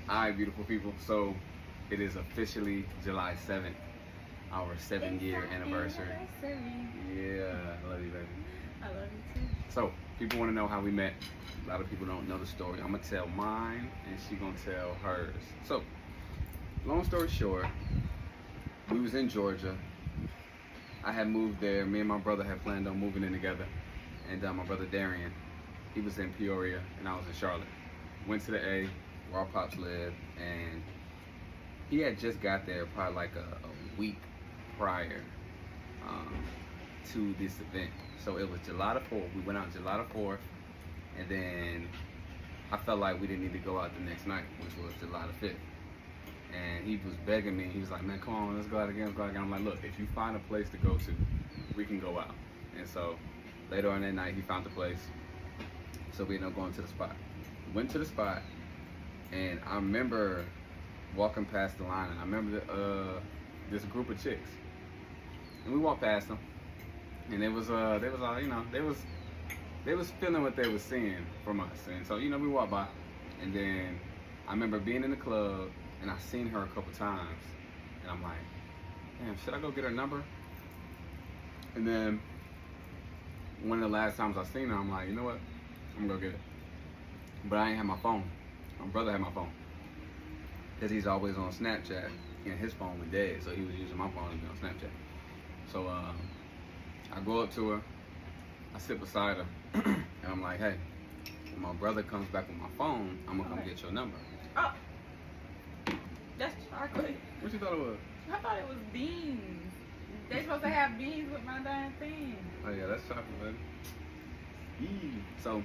Alright, beautiful people. So it is officially July 7th, our 7-year anniversary. Yeah, I love you, baby. I love you too. So people want to know how we met. A lot of people don't know the story. I'm gonna tell mine, and she gonna tell hers. So, long story short, we was in Georgia. I had moved there. Me and my brother had planned on moving in together, and my brother Darian, he was in Peoria, and I was in Charlotte. Went to the A, where our pops lived, and he had just got there probably like a week prior to this event. So it was July the 4th. We went out July the 4th, and then I felt like we didn't need to go out the next night, which was July the 5th. And he was begging me. He was like, man, come on, let's go out again, let's go out again. I'm like, look, if you find a place to go to, we can go out. And so later on that night, he found the place. So we ended up going to the spot. Went to the spot, and I remember walking past the line, and I remember this group of chicks. And we walked past them, and they was feeling what they was seeing from us. And so, we walked by, and then I remember being in the club, and I seen her a couple times, and I'm like, damn, should I go get her number? And then one of the last times I seen her, I'm like, you know what? I'm gonna go get it. But I ain't have my phone. My brother had my phone, because he's always on Snapchat, and his phone was dead, so he was using my phone to be on Snapchat. So I go up to her, I sit beside her, and I'm like, hey, when my brother comes back with my phone, I'm gonna come get your number. Oh, that's chocolate. What you thought it was? I thought it was beans. They supposed to have beans with my damn thing. Oh yeah, that's chocolate, baby. Eee. So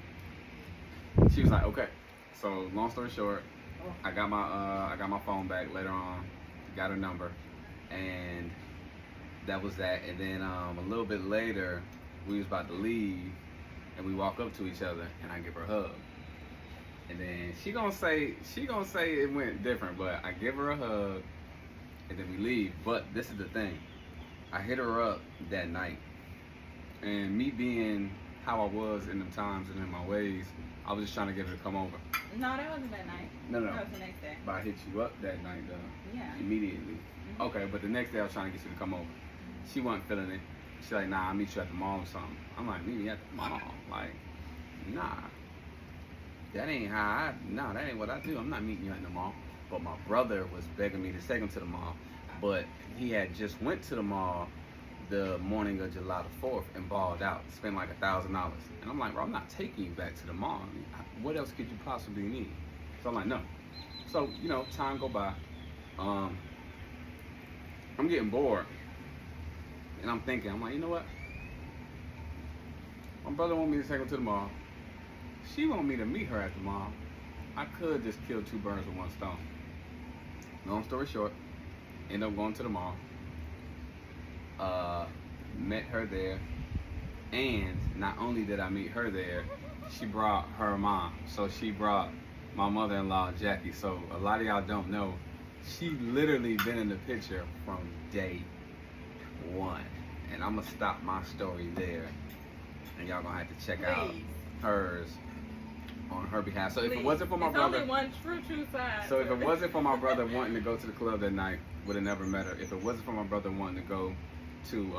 she was like, okay. So long story short, I got my phone back later on, got her number, and that was that. And then a little bit later, we was about to leave, and we walk up to each other, and I give her a hug. And then she gonna say it went different, but I give her a hug, and then we leave. But this is the thing, I hit her up that night, and me being how I was in them times and in my ways, I was just trying to get her to come over. No, that wasn't that night. No. That was the next day. But I hit you up that night, though. Yeah. Immediately. Mm-hmm. Okay, but the next day I was trying to get you to come over. She wasn't feeling it. She's like, nah, I'll meet you at the mall or something. I'm like, meet me at the mall? Like, nah. That ain't that ain't what I do. I'm not meeting you at the mall. But my brother was begging me to take him to the mall. But he had just went to the mall the morning of July the 4th and balled out, spent like $1,000. And I'm like, bro, I'm not taking you back to the mall. I mean, what else could you possibly need? So I'm like, no. So, time go by. I'm getting bored. And I'm thinking, I'm like, you know what? My brother want me to take her to the mall. She want me to meet her at the mall. I could just kill two birds with one stone. Long story short, end up going to the mall. Met her there, and not only did I meet her there, she brought her mom. So she brought my mother-in-law, Jackie. So a lot of y'all don't know, she literally been in the picture from day one. And I'm gonna stop my story there, and y'all gonna have to check out hers on her behalf. So if it wasn't for my brother, only one true side. so if it wasn't for my brother wanting to go to the club that night, would have never met her. If it wasn't for my brother wanting to go to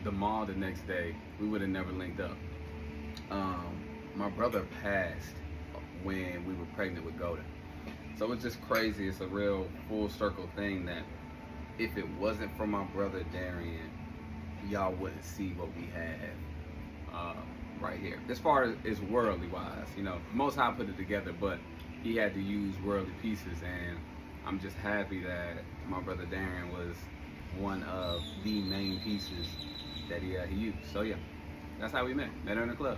the mall the next day, we would have never linked up. My brother passed when we were pregnant with Golden. So it's just crazy. It's a real full circle thing that if it wasn't for my brother Darian, y'all wouldn't see what we have right here. As far as worldly wise, Most High put it together, but he had to use worldly pieces, and I'm just happy that my brother Darian was one of the main pieces that he used. So yeah, that's how we met her in the club.